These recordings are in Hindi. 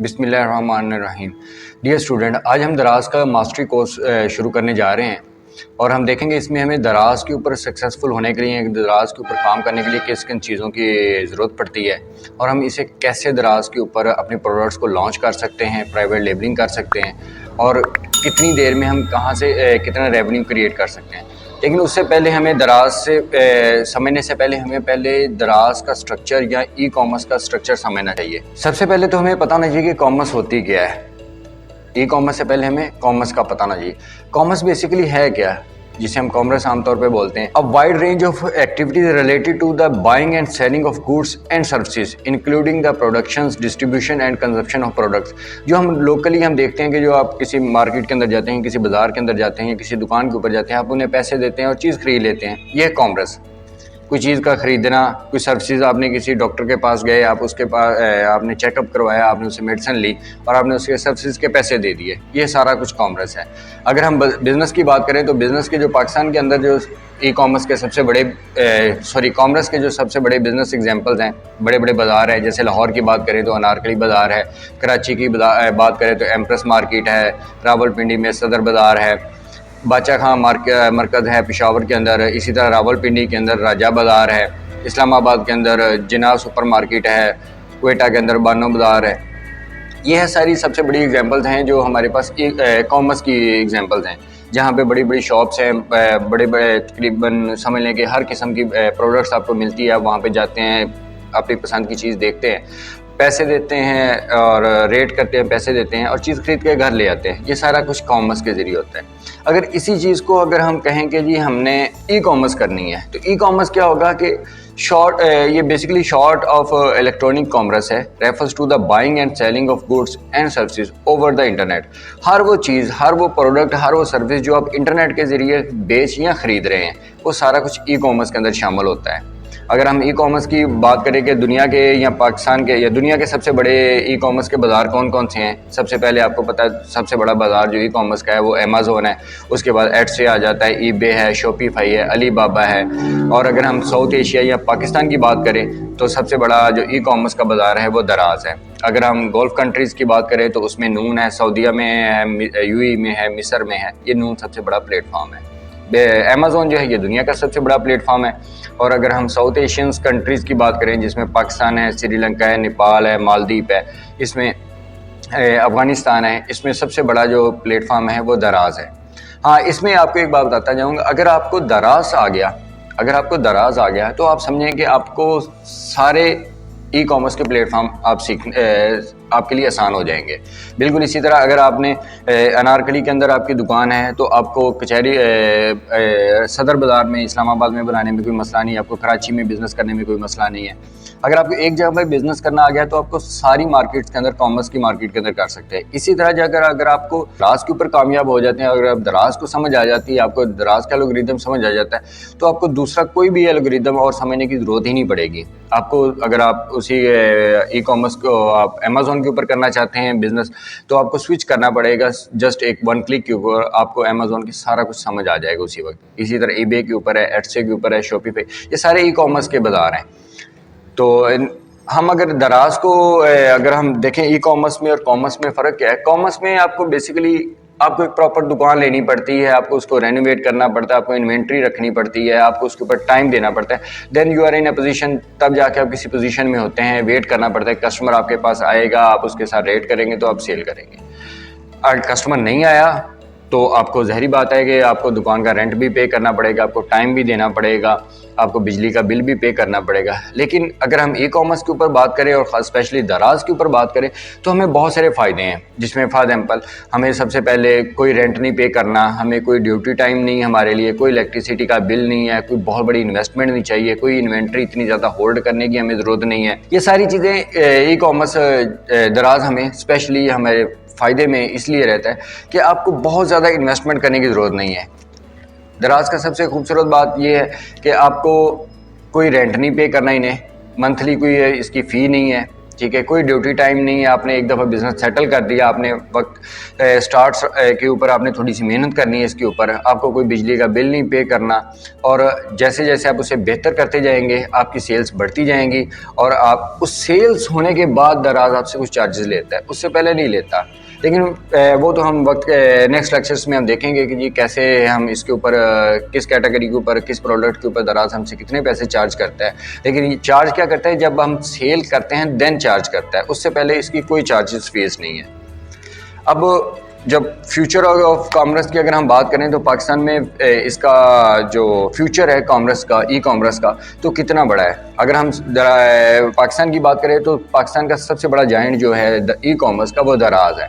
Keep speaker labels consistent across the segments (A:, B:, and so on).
A: बिस्मिल्लाहिर्रहमानिर्रहीम। डियर स्टूडेंट, आज हम दराज का मास्टरी कोर्स शुरू करने जा रहे हैं और हम देखेंगे इसमें हमें दराज के ऊपर सक्सेसफुल होने के लिए, दराज के ऊपर काम करने के लिए किस किन चीज़ों की ज़रूरत पड़ती है और हम इसे कैसे दराज के ऊपर अपने प्रोडक्ट्स को लॉन्च कर सकते हैं, प्राइवेट लेबलिंग कर सकते हैं और कितनी देर में हम कहाँ से कितना रेवेन्यू क्रिएट कर सकते हैं। लेकिन उससे पहले हमें दराज से समझने से पहले हमें पहले दराज का स्ट्रक्चर या ई कॉमर्स का स्ट्रक्चर समझना चाहिए। सबसे पहले तो हमें पता होना चाहिए कि कॉमर्स होती क्या है। ई कॉमर्स से पहले हमें कॉमर्स का पता होना चाहिए। कॉमर्स बेसिकली है क्या, जिसे हम कॉमर्स आमतौर पे बोलते हैं। A wide range of activities related to the buying and selling of goods and services including the productions, distribution and consumption of products. जो हम लोकली हम देखते हैं कि जो आप किसी मार्केट के अंदर जाते हैं, किसी बाजार के अंदर जाते हैं, किसी दुकान के ऊपर जाते हैं, आप उन्हें पैसे देते हैं और चीज़ खरीद लेते हैं। यह है कॉमर्स। कोई चीज़ का ख़रीदना, कोई सर्विसेज, आपने किसी डॉक्टर के पास गए, आप उसके पास आपने चेकअप करवाया, आपने उससे मेडिसिन ली और आपने उसके सर्विसेज के पैसे दे दिए, ये सारा कुछ कॉमर्स है। अगर हम बिज़नेस की बात करें तो बिज़नेस के जो पाकिस्तान के अंदर जो ई कॉमर्स के सबसे बड़े कॉमर्स के जो सबसे बड़े बिज़नेस एग्जांपल्स हैं, बड़े बड़े बाज़ार हैं। जैसे लाहौर की बात करें तो अनारकली बाज़ार है, कराची की बात करें तो एम्प्रेस मार्केट है, रावलपिंडी में सदर बाज़ार है, बादशाह खां मरकज़ है पेशावर के अंदर, इसी तरह रावलपिंडी के अंदर राजा बाज़ार है, इस्लामाबाद के अंदर जिना सुपर मार्केट है, क्वेटा के अंदर बानो बाज़ार है। ये है सारी सबसे बड़ी एग्जांपल्स हैं जो हमारे पास कॉमर्स की एग्जांपल्स हैं, जहाँ पे बड़ी बड़ी शॉप्स हैं, बड़े बड़े तकरीबन समझ लें कि हर किस्म की प्रोडक्ट्स आपको मिलती है। आप वहाँ पे जाते हैं, अपनी पसंद की चीज़ देखते हैं, पैसे देते हैं और रेट करते हैं, पैसे देते हैं और चीज़ खरीद के घर ले आते हैं। ये सारा कुछ कॉमर्स के ज़रिए होता है। अगर इसी चीज़ को अगर हम कहें कि जी हमने ई कॉमर्स करनी है तो ई कॉमर्स क्या होगा कि ये basically short of electronic commerce है, refers to the buying and selling of goods and services over the internet. हर वो चीज़, हर वो प्रोडक्ट, हर वो सर्विस जो आप इंटरनेट के ज़रिए बेच या ख़रीद रहे हैं, वो सारा कुछ ई कॉमर्स के अंदर शामिल होता है। अगर हम ई कॉमर्स की बात करें कि दुनिया के या पाकिस्तान के या दुनिया के सबसे बड़े ई कॉमर्स के बाज़ार कौन कौन से हैं, सबसे पहले आपको पता है सबसे बड़ा बाज़ार जो ई कॉमर्स का है वो अमेज़ोन है। उसके बाद एड से आ जाता है ईबे है, शॉपिफाई है, अलीबाबा है। और अगर हम साउथ एशिया या पाकिस्तान की बात करें तो सबसे बड़ा जो ई कॉमर्स का बाज़ार है वो दराज है। अगर हम गल्फ़ कंट्रीज़ की बात करें तो उसमें नून है, सऊदीया में है, यूएई में है, मिस्र में है। ये नून सबसे बड़ा प्लेटफॉर्म है। अमेज़ोन जो है ये दुनिया का सबसे बड़ा प्लेटफॉर्म है। और अगर हम साउथ एशियन कंट्रीज़ की बात करें जिसमें पाकिस्तान है, श्रीलंका है, नेपाल है, मालदीव है, इसमें अफ़गानिस्तान है, इसमें सबसे बड़ा जो प्लेटफॉर्म है वो दराज है। हाँ, इसमें आपको एक बात बताता जाऊँगा, अगर आपको दराज आ गया तो आप समझें कि आपको सारे ई कॉमर्स के प्लेटफॉर्म आपके लिए आसान हो जाएंगे। बिल्कुल इसी तरह अगर आपने अनारकली के अंदर आपकी दुकान है तो आपको कचहरी सदर बाज़ार में, इस्लामाबाद में बनाने में कोई मसला नहीं है, आपको कराची में बिज़नेस करने में कोई मसला नहीं है। अगर आपको एक जगह पर बिज़नेस करना आ गया तो आपको सारी मार्केट्स के अंदर, कॉमर्स की मार्केट के अंदर कर सकते हैं। इसी तरह अगर आपको दराज के ऊपर कामयाब हो जाते हैं, अगर आप दराज को समझ आ जाती है, आपको दराज का एल्गोरिदम समझ आ जाता है, तो आपको दूसरा कोई भी एल्गोरिदम और समझने की ज़रूरत ही नहीं पड़ेगी। आपको अगर आप उसी ई कॉमर्स को आप अमेज़ोन के ऊपर करना चाहते हैं बिज़नेस, तो आपको स्विच करना पड़ेगा। जस्ट एक वन क्लिक के ऊपर आपको अमेज़ोन की सारा कुछ समझ आ जाएगा उसी वक्त। इसी तरह ईबे के ऊपर है, एडसे के ऊपर है, शॉपिफाई, ये सारे ई कॉमर्स के बाज़ार हैं। तो हम अगर दराज को अगर हम देखें ई कॉमर्स में और कॉमर्स में फ़र्क क्या है। कॉमर्स में आपको बेसिकली आपको एक प्रॉपर दुकान लेनी पड़ती है, आपको उसको रेनोवेट करना पड़ता है, आपको इन्वेंट्री रखनी पड़ती है, आपको उसके ऊपर टाइम देना पड़ता है। Then you are in a position, तब जाके आप किसी पोजीशन में होते हैं। वेट करना पड़ता है, कस्टमर आपके पास आएगा, आप उसके साथ रेट करेंगे तो आप सेल करेंगे। अगर कस्टमर नहीं आया तो आपको ज़हरी बात है कि आपको दुकान का रेंट भी पे करना पड़ेगा, आपको टाइम भी देना पड़ेगा, आपको बिजली का बिल भी पे करना पड़ेगा। लेकिन अगर हम ई कॉमर्स के ऊपर बात करें और ख़ास स्पेशली दराज के ऊपर बात करें तो हमें बहुत सारे फ़ायदे हैं, जिसमें फॉर एग्जाम्पल हमें सबसे पहले कोई रेंट नहीं पे करना, हमें कोई ड्यूटी टाइम नहीं, हमारे लिए कोई इलेक्ट्रिसिटी का बिल नहीं है, कोई बहुत बड़ी इन्वेस्टमेंट नहीं चाहिए, कोई इन्वेंट्री इतनी ज़्यादा होल्ड करने की हमें ज़रूरत नहीं है। ये सारी चीज़ें ई कॉमर्स दराज हमें स्पेशली हमारे फ़ायदे में इसलिए रहता है कि आपको बहुत ज़्यादा इन्वेस्टमेंट करने की ज़रूरत नहीं है। दराज का सबसे खूबसूरत बात यह है कि आपको कोई रेंट नहीं पे करना, इन्हें मंथली कोई इसकी फ़ी नहीं है, ठीक है, कोई ड्यूटी टाइम नहीं है, आपने एक दफ़ा बिज़नेस सेटल कर दिया, आपने वक्त स्टार्ट के ऊपर आपने थोड़ी सी मेहनत करनी है, इसके ऊपर आपको कोई बिजली का बिल नहीं पे करना, और जैसे जैसे आप उसे बेहतर करते जाएंगे आपकी सेल्स बढ़ती जाएंगी, और आप उस सेल्स होने के बाद दराज आपसे कुछ चार्जेस लेता है, उससे पहले नहीं लेता। लेकिन वो तो हम वक्त नेक्स्ट लेक्चर्स में हम देखेंगे कि जी कैसे हम इसके ऊपर किस कैटेगरी के ऊपर किस प्रोडक्ट के ऊपर दराज हमसे कितने पैसे चार्ज करता है। लेकिन ये चार्ज क्या करता है, जब हम सेल करते हैं देन चार्ज करता है, उससे पहले इसकी कोई चार्जेस फीस नहीं है। अब जब फ्यूचर ऑफ कॉमर्स की अगर हम बात करें तो पाकिस्तान में इसका जो फ्यूचर है कॉमर्स का, ई कॉमर्स का, तो कितना बड़ा है। अगर हम पाकिस्तान की बात करें तो पाकिस्तान का सबसे बड़ा जायंट जो है ई कॉमर्स का वो दराज है।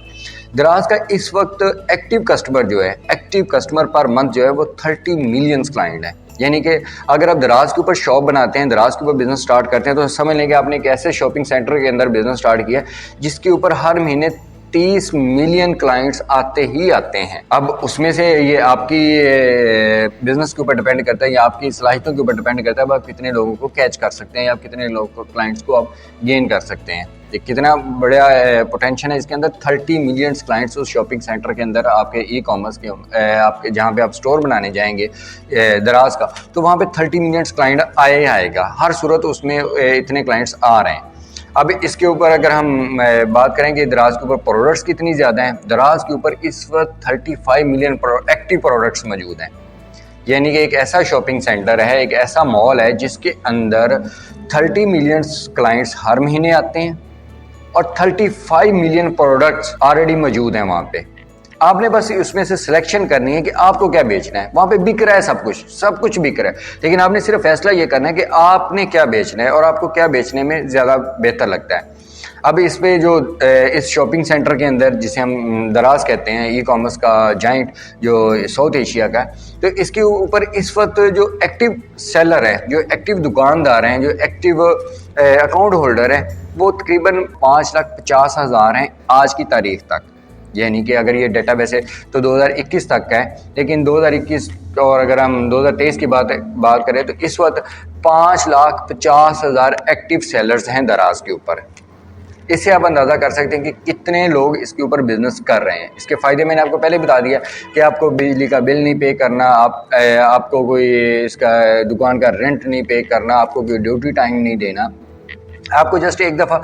A: दराज का इस वक्त एक्टिव कस्टमर जो है, एक्टिव कस्टमर पर मंथ जो है वो 30 मिलियन क्लाइंट है। यानी कि अगर आप दराज के ऊपर शॉप बनाते हैं, दराज के ऊपर बिजनेस स्टार्ट करते हैं, तो समझ लें कि आपने एक ऐसे शॉपिंग सेंटर के अंदर बिजनेस स्टार्ट किया जिसके ऊपर हर महीने 30 मिलियन क्लाइंट्स आते ही आते हैं। अब उसमें से ये आपकी बिजनेस के ऊपर डिपेंड करता है या आपकी सलाहियतों के ऊपर डिपेंड करता है, आप कितने लोगों को कैच कर सकते हैं या आप कितने लोगों को, क्लाइंट्स को आप गेन कर सकते हैं। कितना बड़ा पोटेंशियल है इसके अंदर। 30 मिलियन क्लाइंट्स उस शॉपिंग सेंटर के अंदर आपके ई कॉमर्स के आपके जहाँ पे आप स्टोर बनाने जाएंगे दराज का, तो वहाँ पे 30 मिलियन क्लाइंट आएगा, हर सूरत उसमें इतने क्लाइंट्स आ रहे हैं। अब इसके ऊपर अगर हम बात करें कि दराज के ऊपर प्रोडक्ट्स कितनी ज़्यादा हैं, दराज के ऊपर इस वक्त 35 मिलियन एक्टिव प्रोडक्ट्स मौजूद हैं। यानी कि एक ऐसा शॉपिंग सेंटर है, एक ऐसा मॉल है जिसके अंदर 30 मिलियन क्लाइंट्स हर महीने आते हैं और 35 मिलियन प्रोडक्ट्स ऑलरेडी मौजूद हैं वहाँ पे। आपने बस उसमें से सिलेक्शन करनी है कि आपको क्या बेचना है। वहाँ पे बिक रहा है सब कुछ बिक रहा है, लेकिन आपने सिर्फ फैसला ये करना है कि आपने क्या बेचना है और आपको क्या बेचने में ज़्यादा बेहतर लगता है। अब इस पे जो इस शॉपिंग सेंटर के अंदर जिसे हम दराज कहते हैं, ई कॉमर्स का जाइंट जो साउथ एशिया का, तो इसके ऊपर इस वक्त जो एक्टिव सेलर है, जो एक्टिव दुकानदार हैं, जो एक्टिव अकाउंट होल्डर हैं, वो तकरीबन 5,50,000 हैं आज की तारीख तक। यानी कि अगर ये डेटा वैसे तो 2021 तक का है, लेकिन 2021 और अगर हम 2023 की बात करें तो इस वक्त 5,50,000 एक्टिव सेलर्स हैं दराज के ऊपर। इससे आप अंदाज़ा कर सकते हैं कि कितने लोग इसके ऊपर बिजनेस कर रहे हैं। इसके फ़ायदे मैंने आपको पहले बता दिया कि आपको बिजली का बिल नहीं पे करना, आपको कोई इसका दुकान का रेंट नहीं पे करना, आपको कोई ड्यूटी टाइम नहीं देना, आपको जस्ट एक दफ़ा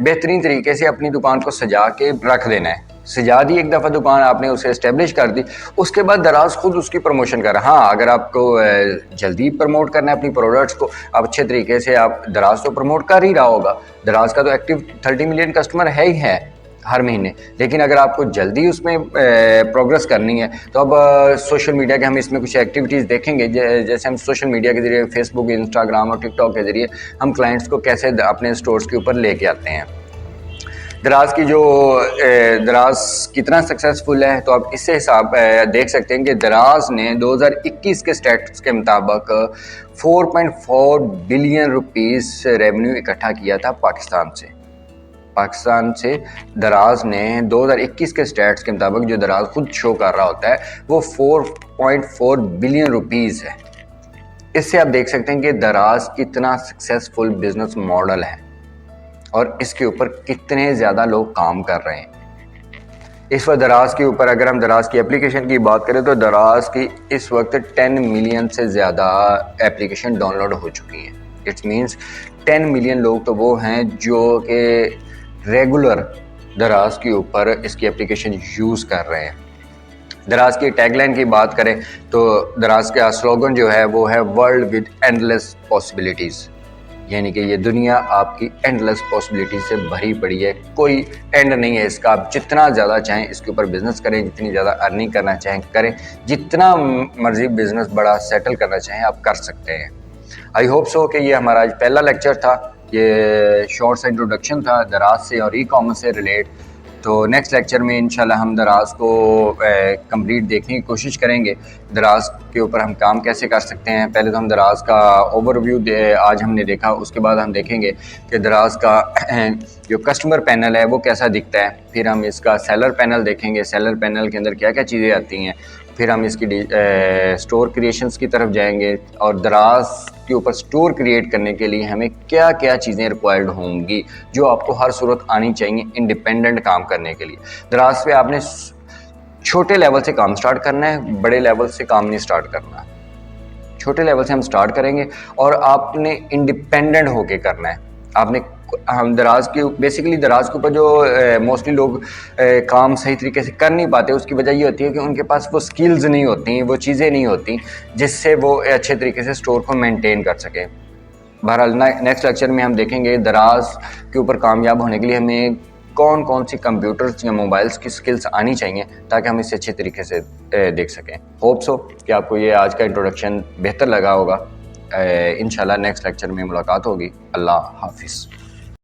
A: बेहतरीन तरीके से अपनी दुकान को सजा के रख देना है। सजा दी एक दफ़ा दुकान, आपने उसे इस्टेब्लिश कर दी, उसके बाद दराज खुद उसकी प्रमोशन कर रहा है। हाँ, अगर आपको जल्दी प्रमोट करना है अपनी प्रोडक्ट्स को, आप अच्छे तरीके से आप दराज तो प्रमोट कर ही रहा होगा। दराज का तो एक्टिव 30 मिलियन कस्टमर है ही है हर महीने, लेकिन अगर आपको जल्दी उसमें प्रोग्रेस करनी है तो अब सोशल मीडिया के हम इसमें कुछ एक्टिविटीज़ देखेंगे। जैसे हम सोशल मीडिया के ज़रिए फेसबुक, इंस्टाग्राम और टिकटॉक के ज़रिए हम क्लाइंट्स को कैसे अपने स्टोर्स के ऊपर लेके आते हैं। दराज की जो दराज कितना सक्सेसफुल है तो आप इससे हिसाब देख सकते हैं कि दराज ने 2021 के स्टैट्स के मुताबिक 4.4 बिलियन रुपीस रेवेन्यू इकट्ठा किया था पाकिस्तान से। दराज ने 2021 के स्टैट्स के मुताबिक, जो दराज खुद शो कर रहा होता है, वो 4.4 बिलियन रुपीस है। इससे आप देख सकते हैं कि दराज कितना सक्सेसफुल बिजनेस मॉडल है और इसके ऊपर कितने ज़्यादा लोग काम कर रहे हैं। इस वक्त दराज के ऊपर अगर हम दराज की एप्लीकेशन की बात करें तो दराज की इस वक्त 10 मिलियन से ज़्यादा एप्लीकेशन डाउनलोड हो चुकी हैं। इट्स मीन्स 10 मिलियन लोग तो वो हैं जो कि रेगुलर दराज के ऊपर इसकी एप्लीकेशन यूज़ कर रहे हैं। दराज की टैगलाइन की बात करें तो दराज का स्लोगन जो है वो है वर्ल्ड विद एंडलेस पॉसिबिलिटीज़। यानी कि ये दुनिया आपकी एंडलेस पॉसिबिलिटी से भरी पड़ी है, कोई एंड नहीं है इसका। आप जितना ज़्यादा चाहें इसके ऊपर बिजनेस करें, जितनी ज़्यादा अर्निंग करना चाहें करें, जितना मर्जी बिजनेस बड़ा सेटल करना चाहें आप कर सकते हैं। आई होप सो कि ये हमारा आज पहला लेक्चर था, ये शॉर्ट सा इंट्रोडक्शन था दराज से और ई कॉमर्स से रिलेट। तो नेक्स्ट लेक्चर में इंशाल्लाह हम दराज को कंप्लीट देखने की कोशिश करेंगे। दराज के ऊपर हम काम कैसे कर सकते हैं। पहले तो हम दराज का ओवरव्यू आज हमने देखा, उसके बाद हम देखेंगे कि दराज का जो कस्टमर पैनल है वो कैसा दिखता है। फिर हम इसका सेलर पैनल देखेंगे, सेलर पैनल के अंदर क्या क्या चीज़ें आती हैं, फिर हम इसकी स्टोर क्रिएशंस की तरफ जाएंगे और दराज के ऊपर स्टोर क्रिएट करने के लिए हमें क्या क्या चीज़ें रिक्वायर्ड होंगी जो आपको हर सूरत आनी चाहिए इंडिपेंडेंट काम करने के लिए। दराज पे आपने छोटे लेवल से काम स्टार्ट करना है, बड़े लेवल से काम नहीं स्टार्ट करना है। छोटे लेवल से हम स्टार्ट करेंगे और आपने इंडिपेंडेंट होके करना है। आपने हम दराज के बेसिकली दराज के ऊपर जो मोस्टली लोग काम सही तरीके से कर नहीं पाते, उसकी वजह ये होती है कि उनके पास वो स्किल्स नहीं होती, वो चीज़ें नहीं होती जिससे वो अच्छे तरीके से स्टोर को मेंटेन कर सकें। बहरहाल नेक्स्ट लेक्चर में हम देखेंगे दराज के ऊपर कामयाब होने के लिए हमें कौन कौन सी कंप्यूटर्स या मोबाइल्स की स्किल्स आनी चाहिए ताकि हम इसे अच्छे तरीके से देख सकें। होप सो कि आपको ये आज का इंट्रोडक्शन बेहतर लगा होगा। इंशाल्लाह नेक्स्ट लेक्चर में मुलाकात होगी। अल्लाह हाफिज़।